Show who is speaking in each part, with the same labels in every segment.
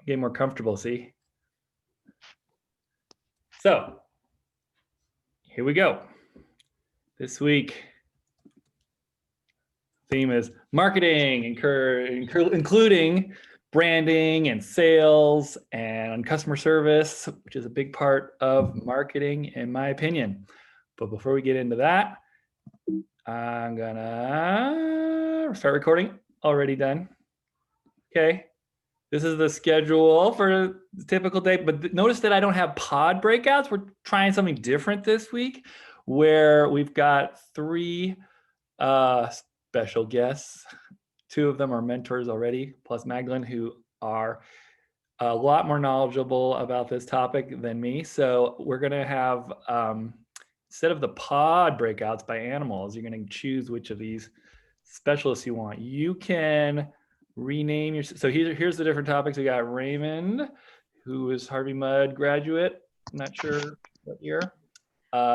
Speaker 1: Get more comfortable, see? So here we go. This week, theme is marketing, including branding and sales and customer service, which is a big part of marketing, in my opinion. But before we get into that, I'm gonna start recording. Already done. Okay. This is the schedule for the typical day, but notice that I don't have pod breakouts. We're trying something different this week where we've got 3 special guests. 2 of them are mentors already, plus Magdalene, who are a lot more knowledgeable about this topic than me. So we're gonna have, instead of the pod breakouts by animals, you're gonna choose which of these specialists you want. You can rename your, so here's the different topics. We got Raymond, who is Harvey Mudd graduate. I'm not sure what year.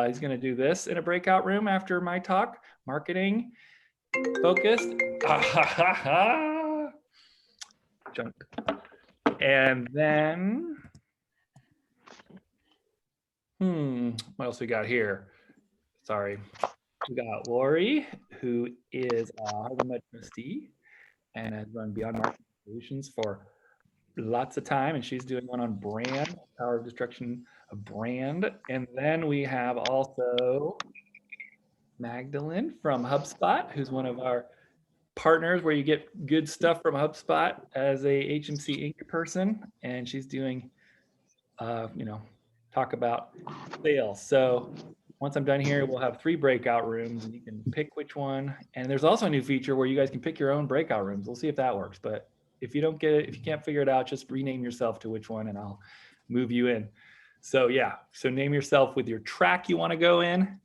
Speaker 1: He's gonna do this in a breakout room after my talk, marketing focused. Junk. And then, what else we got here? Sorry. We got Lori, who is a Harvard Med trustee and has run Beyond Marketing Solutions for lots of time. And she's doing one on brand, power of destruction of brand. And then we have also Magdalene from HubSpot, who's one of our partners where you get good stuff from HubSpot as a HMC Inc. person. And she's doing, talk about sales. So once I'm done here, we'll have 3 breakout rooms and you can pick which one. And there's also a new feature where you guys can pick your own breakout rooms. We'll see if that works. But if you don't get it, if you can't figure it out, just rename yourself to which one and I'll move you in. So yeah, so name yourself with your track you want to go in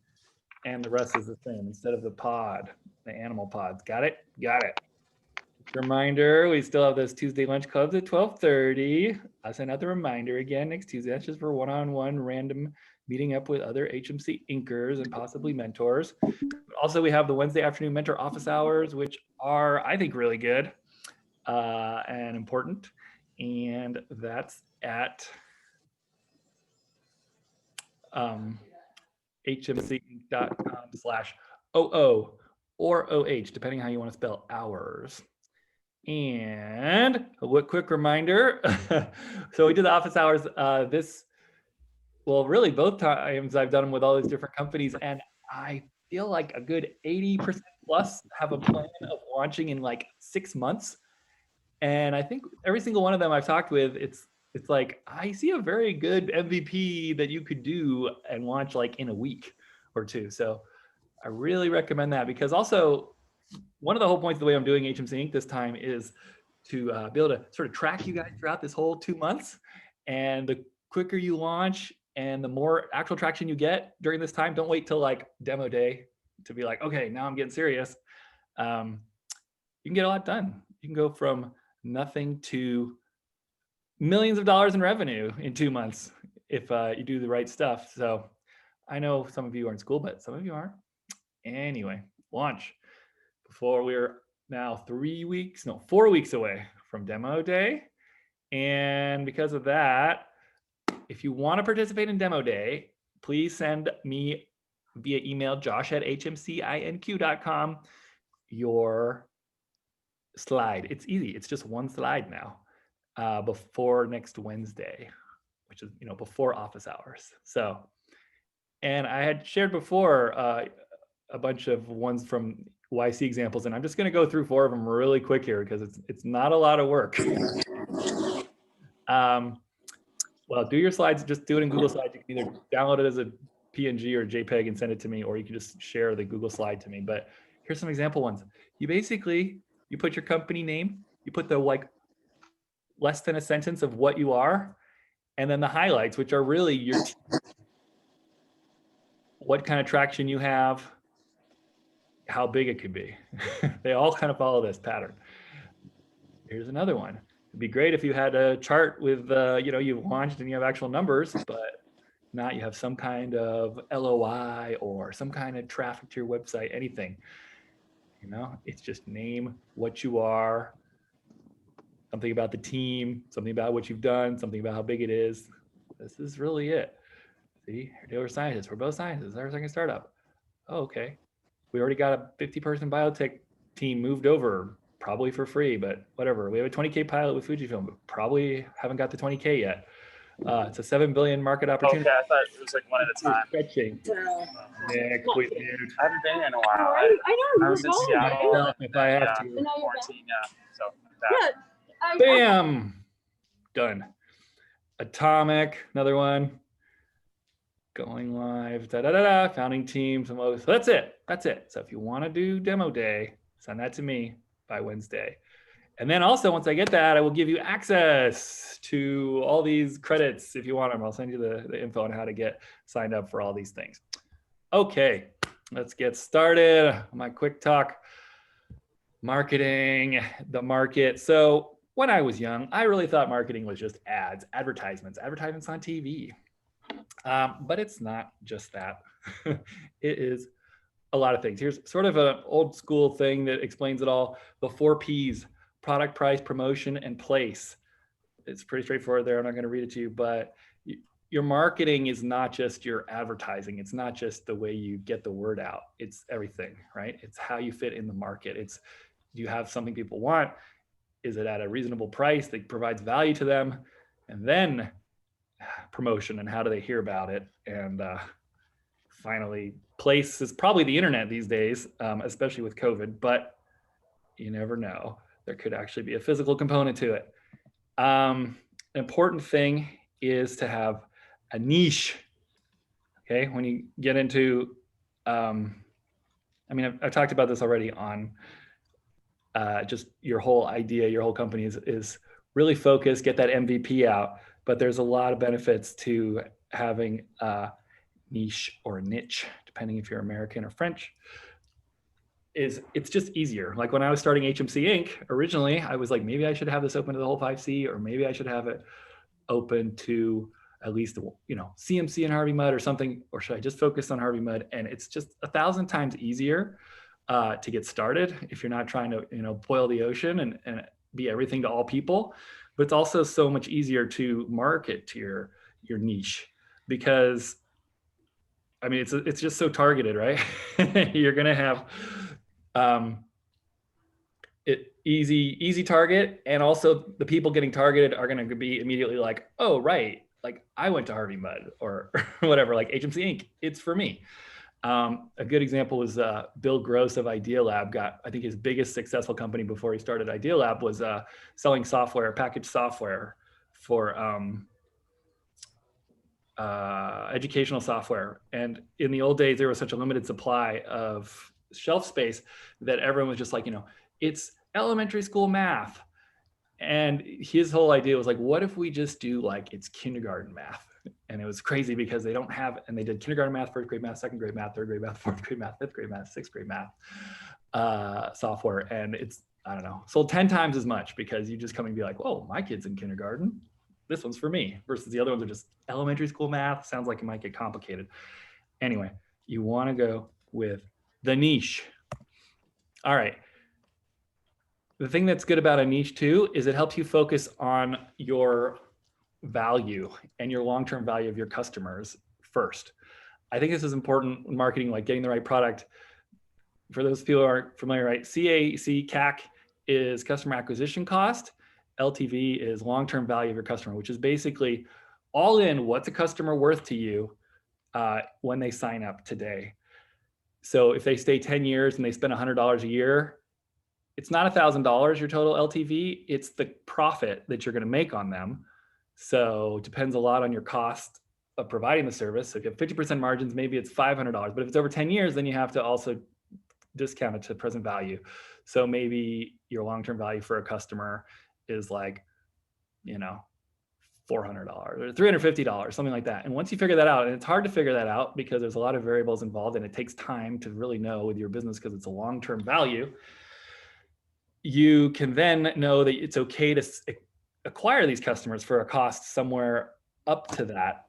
Speaker 1: and the rest is the same instead of the pod, the animal pods. Got it? Got it. Reminder, we still have those Tuesday lunch clubs at 12:30. I'll send out the reminder again next Tuesday. That's just for one-on-one random meeting up with other HMC Inkers and possibly mentors. Also, we have the Wednesday afternoon mentor office hours, which are, I think, really good and important. And that's at hmcinc.com/OO or OH, depending how you want to spell hours. And a quick reminder. So we did the office hours well, really both times I've done them with all these different companies. And I feel like a good 80% plus have a plan of launching in like 6 months. And I think every single one of them I've talked with, it's like, I see a very good MVP that you could do and launch like in a week or 2. So I really recommend that because also one of the whole points of the way I'm doing HMC Inc. this time is to be able to sort of track you guys throughout this whole 2 months. And the quicker you launch and the more actual traction you get during this time, don't wait till like demo day to be like, okay, now I'm getting serious. You can get a lot done. You can go from nothing to millions of dollars in revenue in 2 months if you do the right stuff. So I know some of you are in school, but some of you aren't. Anyway, launch. Before we're now 4 weeks away from demo day. And because of that, if you want to participate in demo day, please send me via email, josh@hmcinq.com, your slide. It's easy. It's just one slide now before next Wednesday, which is, before office hours. So, and I had shared before a bunch of ones from YC examples, and I'm just going to go through 4 of them really quick here because it's not a lot of work. Well, do your slides, just do it in Google Slides. You can either download it as a PNG or JPEG and send it to me, or you can just share the Google slide to me. But here's some example ones. You put your company name, you put the like less than a sentence of what you are, and then the highlights, which are really your what kind of traction you have, how big it could be. They all kind of follow this pattern. Here's another one. It'd be great if you had a chart with, you've launched and you have actual numbers, but not, you have some kind of LOI or some kind of traffic to your website, anything. It's just name what you are, something about the team, something about what you've done, something about how big it is. This is really it. See, we're scientists. We're both scientists. Our second startup. Oh, okay. We already got a 50-person biotech team moved over, probably for free, but whatever. We have a 20K pilot with Fujifilm, but probably haven't got the 20K yet. It's a 7 billion market opportunity.
Speaker 2: Okay, I thought it was like one at a time.
Speaker 1: Stretching. Nick, please, dude.
Speaker 2: I haven't been in a while. I know. I was in Seattle.
Speaker 1: If I have to.
Speaker 2: Quarantine, yeah. So that.
Speaker 1: Bam! Done. Atomic, another one. Going live, founding team, some others. So that's it. That's it. So if you want to do demo day, send that to me by Wednesday. And then also, once I get that, I will give you access to all these credits if you want them. I'll send you the info on how to get signed up for all these things. Okay, let's get started. My quick talk, marketing, the market. So when I was young, I really thought marketing was just ads, advertisements on TV. But it's not just that. It is a lot of things. Here's sort of an old school thing that explains it all. The 4 Ps, product, price, promotion, and place. It's pretty straightforward there. I'm not going to read it to you, but your marketing is not just your advertising. It's not just the way you get the word out. It's everything, right? It's how you fit in the market. It's, do you have something people want? Is it at a reasonable price that provides value to them? And then promotion and how do they hear about it? And finally, place is probably the internet these days, especially with COVID, but you never know. There could actually be a physical component to it. An important thing is to have a niche. Okay, when you get into, I mean, I've talked about this already on just your whole idea, your whole company is really focus, get that MVP out. But there's a lot of benefits to having a niche or a niche, depending if you're American or French. It's just easier. Like when I was starting HMC Inc., originally, I was like, maybe I should have this open to the whole 5C, or maybe I should have it open to at least, you know, CMC and Harvey Mudd or something, or should I just focus on Harvey Mudd? And it's just 1,000 times easier to get started if you're not trying to, you know, boil the ocean and be everything to all people. But it's also so much easier to market to your niche because, I mean, it's just so targeted, right? You're gonna have easy target, and also the people getting targeted are gonna be immediately like, oh, right, like I went to Harvey Mudd or whatever, like HMC Inc., it's for me. A good example was Bill Gross of Idea Lab got, I think his biggest successful company before he started Idea Lab was selling software, packaged software for educational software. And in the old days, there was such a limited supply of shelf space that everyone was just like, you know, it's elementary school math. And his whole idea was like, what if we just do like it's kindergarten math? And it was crazy because they don't have, and they did kindergarten math, first grade math, second grade math, third grade math, fourth grade math, fifth grade math, sixth grade math software. And it's, I don't know, sold 10 times as much because you just come and be like, whoa, my kid's in kindergarten. This one's for me, versus the other ones are just elementary school math. Sounds like it might get complicated. Anyway, you want to go with the niche. All right. The thing that's good about a niche too is it helps you focus on your value and your long-term value of your customers first. I think this is important in marketing, like getting the right product. For those people who aren't familiar, right? CAC is customer acquisition cost. LTV is long-term value of your customer, which is basically all in what's a customer worth to you when they sign up today. So if they stay 10 years and they spend $100 a year, it's not $1,000 your total LTV, it's the profit that you're going to make on them. So it depends a lot on your cost of providing the service. So if you have 50% margins, maybe it's $500. But if it's over 10 years, then you have to also discount it to present value. So maybe your long-term value for a customer is like, you know, $400 or $350, something like that. And once you figure that out, and it's hard to figure that out because there's a lot of variables involved and it takes time to really know with your business because it's a long-term value, you can then know that it's okay to acquire these customers for a cost somewhere up to that.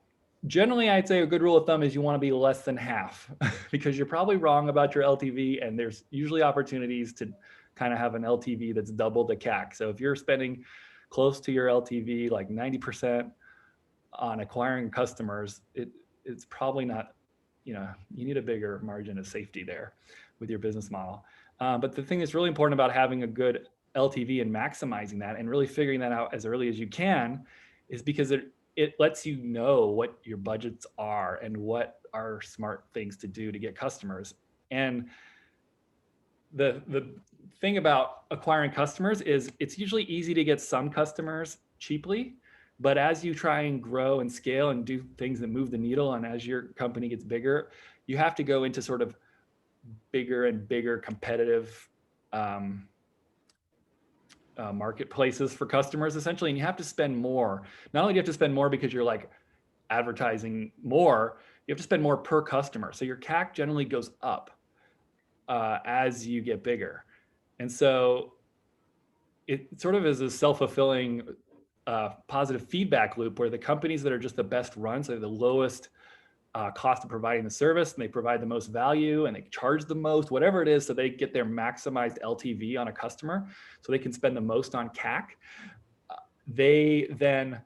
Speaker 1: Generally, I'd say a good rule of thumb is you want to be less than half because you're probably wrong about your LTV, and there's usually opportunities to kind of have an LTV that's double the CAC. So if you're spending close to your LTV, like 90% on acquiring customers, it's probably not, you need a bigger margin of safety there with your business model. But the thing that's really important about having a good LTV and maximizing that and really figuring that out as early as you can is because it lets you know what your budgets are and what are smart things to do to get customers. And the thing about acquiring customers is it's usually easy to get some customers cheaply, but as you try and grow and scale and do things that move the needle, and as your company gets bigger, you have to go into sort of bigger and bigger competitive marketplaces for customers, essentially. And you have to spend more. Not only do you have to spend more because you're like advertising more, you have to spend more per customer. So your CAC generally goes up as you get bigger. And so it sort of is a self-fulfilling positive feedback loop where the companies that are just the best run, so the lowest cost of providing the service, and they provide the most value and they charge the most, whatever it is, so they get their maximized LTV on a customer, so they can spend the most on CAC, they then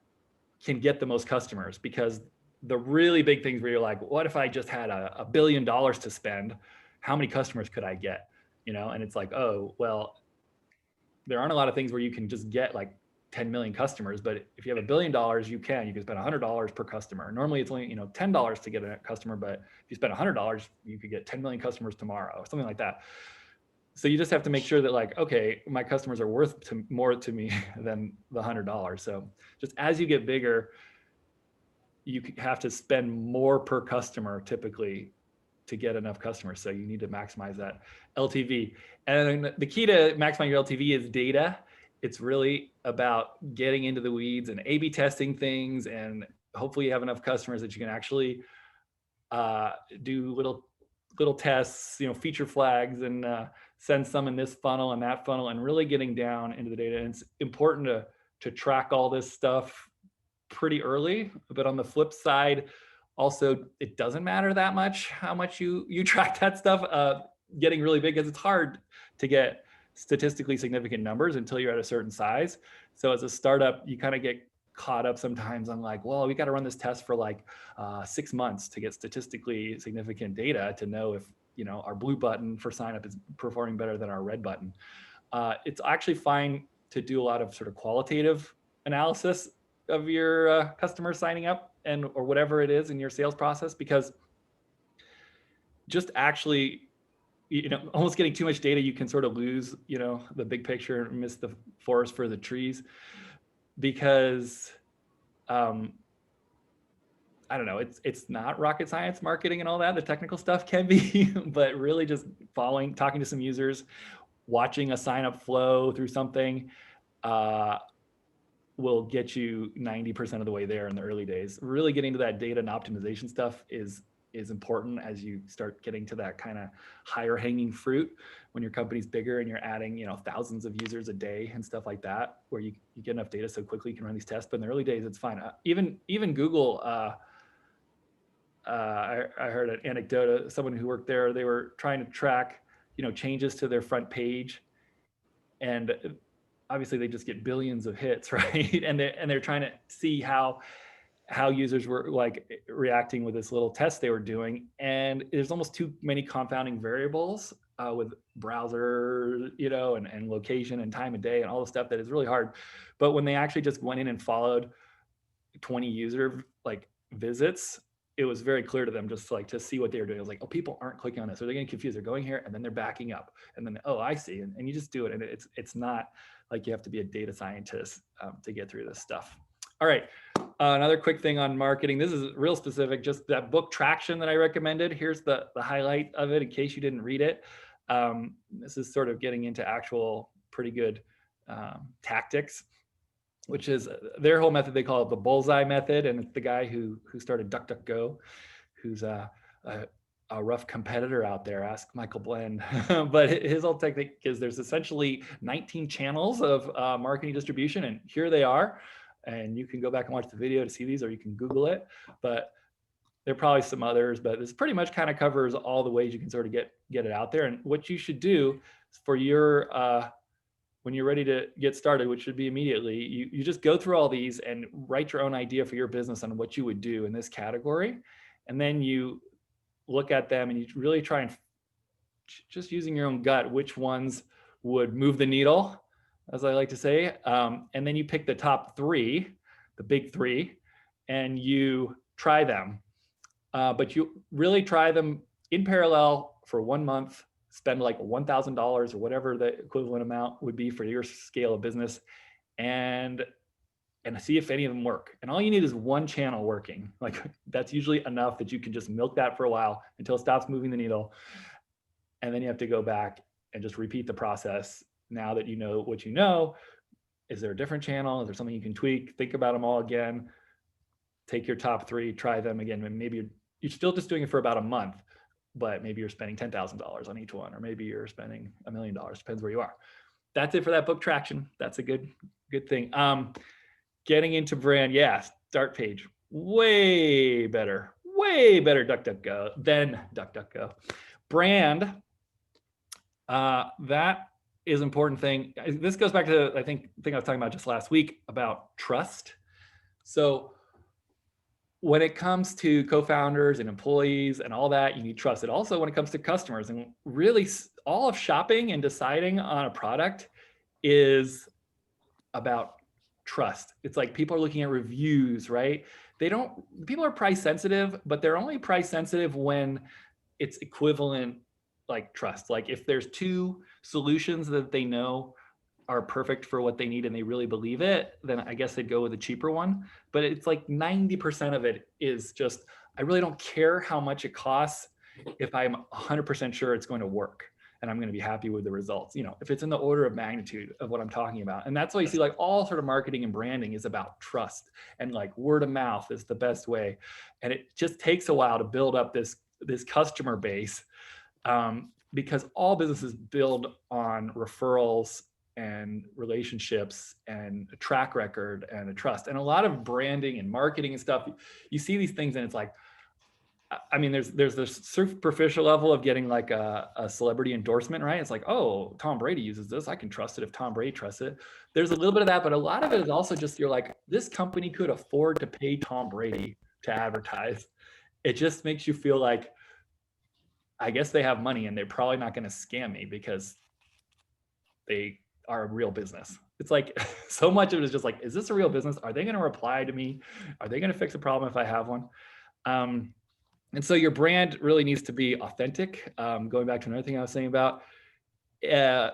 Speaker 1: can get the most customers. Because the really big things where you're like, what if I just had $1 billion to spend? How many customers could I get? And it's like, oh, well, there aren't a lot of things where you can just get like 10 million customers, but if you have $1 billion, you can spend $100 per customer. Normally it's only, $10 to get a customer, but if you spend $100, you could get 10 million customers tomorrow, something like that. So you just have to make sure that like, okay, my customers are worth more to me than the $100. So just as you get bigger, you have to spend more per customer typically to get enough customers. So you need to maximize that LTV. And the key to maximizing your LTV is data. It's really about getting into the weeds and A/B testing things, and hopefully you have enough customers that you can actually do little tests, feature flags, and send some in this funnel and that funnel, and really getting down into the data. And it's important to track all this stuff pretty early. But on the flip side, also, it doesn't matter that much how much you track that stuff. Getting really big, because it's hard to get statistically significant numbers until you're at a certain size. So as a startup, you kind of get caught up sometimes on like, well, we got to run this test for like 6 months to get statistically significant data to know if our blue button for sign up is performing better than our red button. It's actually fine to do a lot of sort of qualitative analysis of your customers signing up or whatever it is in your sales process, because just actually almost getting too much data, you can sort of lose, the big picture and miss the forest for the trees. Because, I don't know, it's not rocket science marketing and all that. The technical stuff can be, but really just talking to some users, watching a sign up flow through something will get you 90% of the way there in the early days. Really getting to that data and optimization stuff is important as you start getting to that kind of higher hanging fruit when your company's bigger and you're adding thousands of users a day and stuff like that, where you get enough data so quickly you can run these tests. But in the early days, it's fine. Even Google, I heard an anecdote of someone who worked there. They were trying to track changes to their front page, and obviously they just get billions of hits, right? And they're trying to see how users were like reacting with this little test they were doing. And there's almost too many confounding variables with browser, and location and time of day and all the stuff that is really hard. But when they actually just went in and followed 20 user visits, it was very clear to them just to see what they were doing. I was like, oh, people aren't clicking on this. Or they're getting confused. They're going here and then they're backing up. And then, oh, I see. And you just do it. And it's not like you have to be a data scientist to get through this stuff. All right. Another quick thing on marketing. This is real specific, just that book Traction that I recommended. Here's the highlight of it in case you didn't read it. This is sort of getting into actual pretty good tactics, which is their whole method. They call it the bullseye method. And it's the guy who started DuckDuckGo, who's a rough competitor out there. Ask Michael Blend. But his whole technique is there's essentially 19 channels of marketing distribution, and here they are. And you can go back and watch the video to see these, or you can Google it. But there are probably some others, but this pretty much kind of covers all the ways you can sort of get it out there. And what you should do for your when you're ready to get started, which should be immediately, you just go through all these and write your own idea for your business on what you would do in this category. And then you look at them and you really try and just using your own gut, which ones would move the needle, as I like to say. And then you pick the top 3, the big 3, and you try them. But you really try them in parallel for 1 month, spend like $1,000 or whatever the equivalent amount would be for your scale of business, and see if any of them work. And all you need is one channel working. Like that's usually enough that you can just milk that for a while until it stops moving the needle. And then you have to go back and just repeat the process. Now that you know what you know, is there a different channel? Is there something you can tweak? Think about them all again. Take your top 3, try them again. And maybe you're still just doing it for about a month, but maybe you're spending $10,000 on each one, or maybe you're spending $1 million, depends where you are. That's it for that book traction. That's a good thing. Getting into brand, yeah, start page, way better DuckDuckGo than DuckDuckGo. Brand, that is an important thing. This goes back to, I think I was talking about just last week about trust. So when it comes to co-founders and employees and all that, you need trust. And also when it comes to customers, and really all of shopping and deciding on a product is about trust. It's like people are looking at reviews, right? People are price sensitive, but they're only price sensitive when it's equivalent, like trust. Like if there's 2 solutions that they know are perfect for what they need and they really believe it, then I guess they'd go with a cheaper one. But it's like 90% of it is just, I really don't care how much it costs if I'm 100% sure it's going to work and I'm going to be happy with the results. If it's in the order of magnitude of what I'm talking about. And that's why you see like all sort of marketing and branding is about trust, and like word of mouth is the best way. And it just takes a while to build up this customer base, because all businesses build on referrals and relationships and a track record and a trust. And a lot of branding and marketing and stuff, you see these things and it's like, I mean, there's this superficial level of getting like a celebrity endorsement, right? It's like, oh, Tom Brady uses this, I can trust it if Tom Brady trusts it. There's a little bit of that, but a lot of it is also just, you're like, this company could afford to pay Tom Brady to advertise. It just makes you feel like, I guess they have money and they're probably not going to scam me because they are a real business. It's like so much of it is just like, is this a real business? Are they going to reply to me? Are they going to fix a problem if I have one? And so your brand really needs to be authentic. Going back to another thing I was saying about, I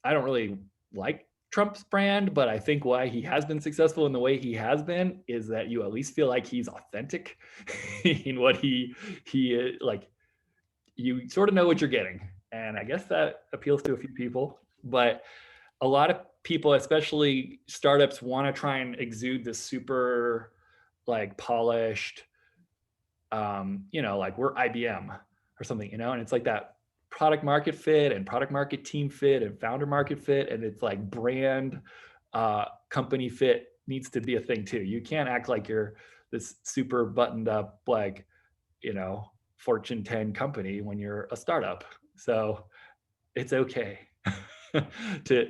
Speaker 1: don't really like Trump's brand, but I think why he has been successful in the way he has been is that you at least feel like he's authentic in what he like. You sort of know what you're getting, and I guess that appeals to a few people. But a lot of people, especially startups, want to try and exude this super like polished, like we're IBM or something, and it's like that product market fit and product market team fit and founder market fit, and it's like brand company fit needs to be a thing too. You can't act like you're this super buttoned up, like, Fortune 10 company when you're a startup. So it's okay to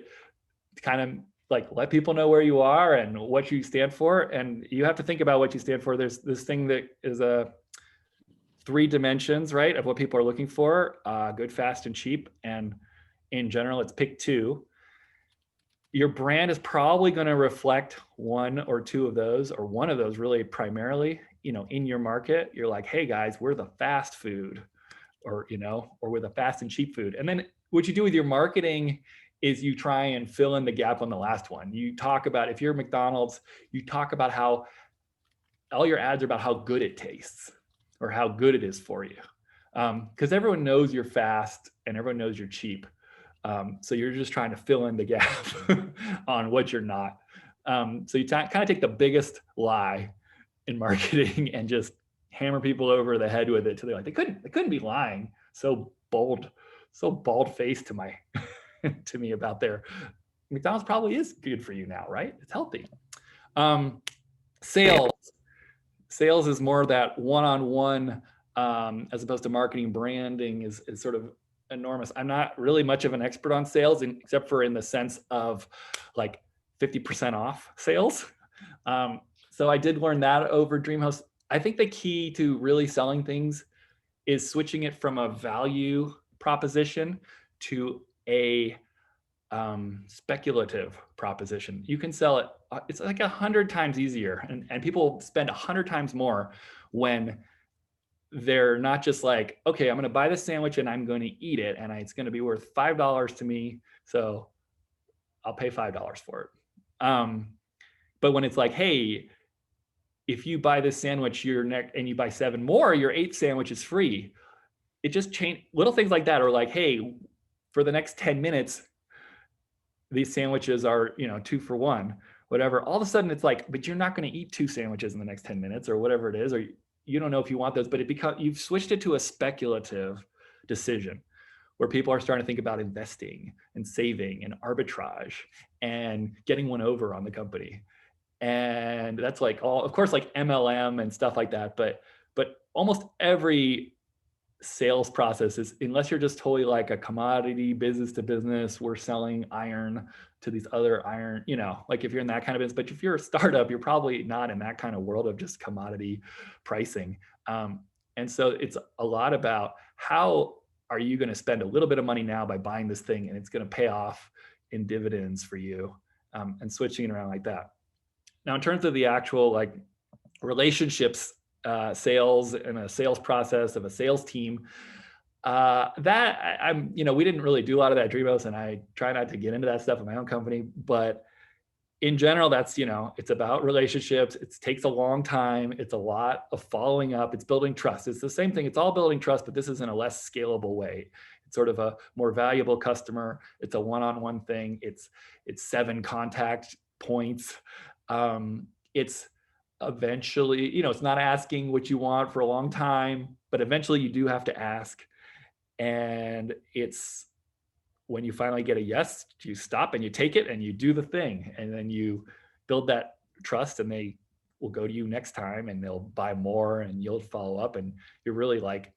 Speaker 1: kind of like let people know where you are and what you stand for. And you have to think about what you stand for. There's this thing that is a 3 dimensions, right, of what people are looking for, good, fast, and cheap. And in general, it's pick 2. Your brand is probably going to reflect 1 or 2 of those, or one of those really primarily, in your market. You're like, hey guys, we're the fast food, or we're the fast and cheap food. And then what you do with your marketing is you try and fill in the gap on the last one. You talk about, if you're McDonald's, you talk about how all your ads are about how good it tastes or how good it is for you. Because everyone knows you're fast and everyone knows you're cheap. So you're just trying to fill in the gap on what you're not. So you kind of take the biggest lie in marketing and just hammer people over the head with it till they're like, they couldn't be lying so bald-faced to my to me about their McDonald's probably is good for you now, right? It's healthy. Sales is more that one-on-one, as opposed to marketing. Branding is sort of enormous. I'm not really much of an expert on sales, except for in the sense of like 50% off sales. So I did learn that over DreamHost. I think the key to really selling things is switching it from a value proposition to a speculative proposition. You can sell it. It's like 100 times easier, and people spend 100 times more when they're not just like, okay, I'm going to buy this sandwich and I'm going to eat it, and it's going to be worth $5 to me, so I'll pay $5 for it. But when it's like, hey, if you buy this sandwich, and you buy 7 more, your 8th sandwich is free. It just changed little things like that, or like, hey, for the next 10 minutes, these sandwiches are 2 for 1, whatever. All of a sudden it's like, but you're not going to eat 2 sandwiches in the next 10 minutes or whatever it is, or you don't know if you want those, but you've switched it to a speculative decision where people are starting to think about investing and saving and arbitrage and getting one over on the company. And that's like of course, like MLM and stuff like that, but almost every sales process is, unless you're just totally like a commodity business to business, we're selling iron to these other iron, like if you're in that kind of business. But if you're a startup, you're probably not in that kind of world of just commodity pricing. And so it's a lot about how are you going to spend a little bit of money now by buying this thing, and it's going to pay off in dividends for you, and switching it around like that. Now, in terms of the actual like relationships, sales and a sales process of a sales team, we didn't really do a lot of that at DreamHost, and I try not to get into that stuff in my own company. But in general, that's, it's about relationships. It takes a long time. It's a lot of following up. It's building trust. It's the same thing. It's all building trust, but this is in a less scalable way. It's sort of a more valuable customer. It's a one-on-one thing. It's 7 contact points. It's eventually, it's not asking what you want for a long time, but eventually you do have to ask. And it's when you finally get a yes, you stop and you take it and you do the thing. And then you build that trust, and they will go to you next time and they'll buy more, and you'll follow up. And you're really like,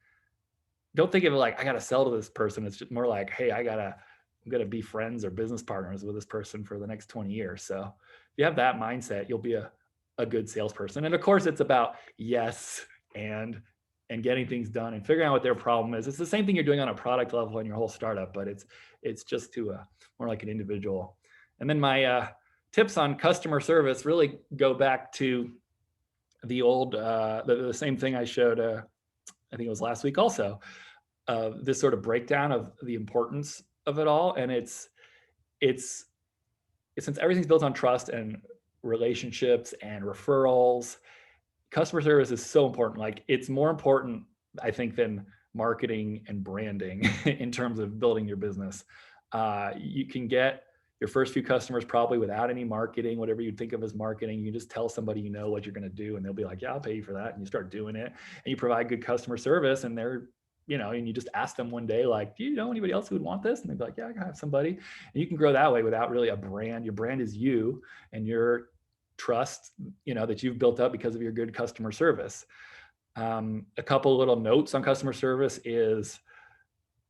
Speaker 1: don't think of it like, I got to sell to this person. It's just more like, hey, I'm going to be friends or business partners with this person for the next 20 years. So if you have that mindset, you'll be a good salesperson. And of course, it's about yes and getting things done and figuring out what their problem is. It's the same thing you're doing on a product level in your whole startup, but it's just to more like an individual. And then my tips on customer service really go back to the old, the same thing I showed, I think it was last week also, this sort of breakdown of the importance of it all. And it's since everything's built on trust and relationships and referrals, customer service is so important. Like, it's more important, I think, than marketing and branding in terms of building your business. You can get your first few customers probably without any marketing, whatever you think of as marketing. You just tell somebody what you're going to do, and they'll be like, yeah, I'll pay you for that. And you start doing it, and you provide good customer service, and they're, and you just ask them one day, like, do you know anybody else who would want this? And they'd be like, yeah, I have somebody. And you can grow that way without really a brand. Your brand is you and your trust, that you've built up because of your good customer service. A couple little notes on customer service is,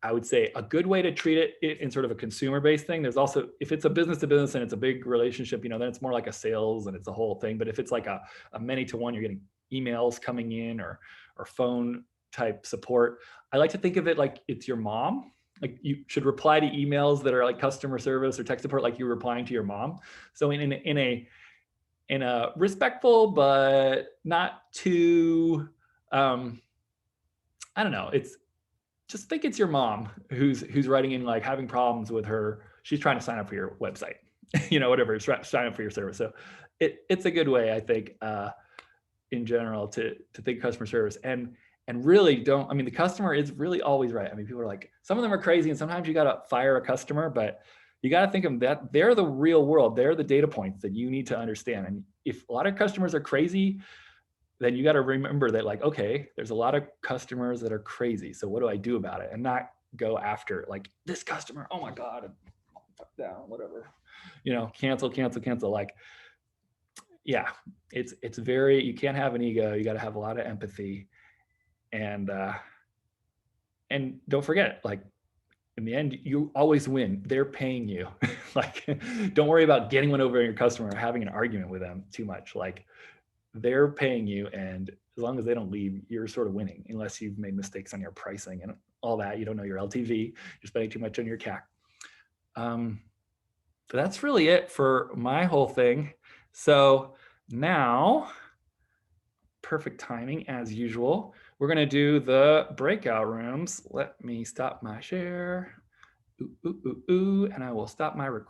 Speaker 1: I would say, a good way to treat it in sort of a consumer-based thing. There's also, if it's a business to business and it's a big relationship, then it's more like a sales and it's a whole thing. But if it's like a many to one, you're getting emails coming in or phone type support, I like to think of it like it's your mom. Like, you should reply to emails that are like customer service or tech support, like you're replying to your mom. So in a respectful but not too, I don't know, it's just think it's your mom who's writing in, like, having problems with her. She's trying to sign up for your website, whatever, sign up for your service. So it's a good way, I think, in general, to think customer service. And really the customer is really always right. People are like, some of them are crazy, and sometimes you got to fire a customer, but you got to think of that. They're the real world. They're the data points that you need to understand. And if a lot of customers are crazy, then you got to remember that, like, okay, there's a lot of customers that are crazy. So what do I do about it? And not go after, like, this customer, oh my God, fuck down, whatever, cancel. Like, yeah, it's very, you can't have an ego. You got to have a lot of empathy. And don't forget, like, in the end, you always win. They're paying you. Like, don't worry about getting one over on your customer or having an argument with them too much. Like, they're paying you, and as long as they don't leave, you're sort of winning, unless you've made mistakes on your pricing and all that. You don't know your LTV. You're spending too much on your CAC. So that's really it for my whole thing. So now, perfect timing as usual. We're gonna do the breakout rooms. Let me stop my share. Ooh, ooh, ooh, ooh, and I will stop my recording.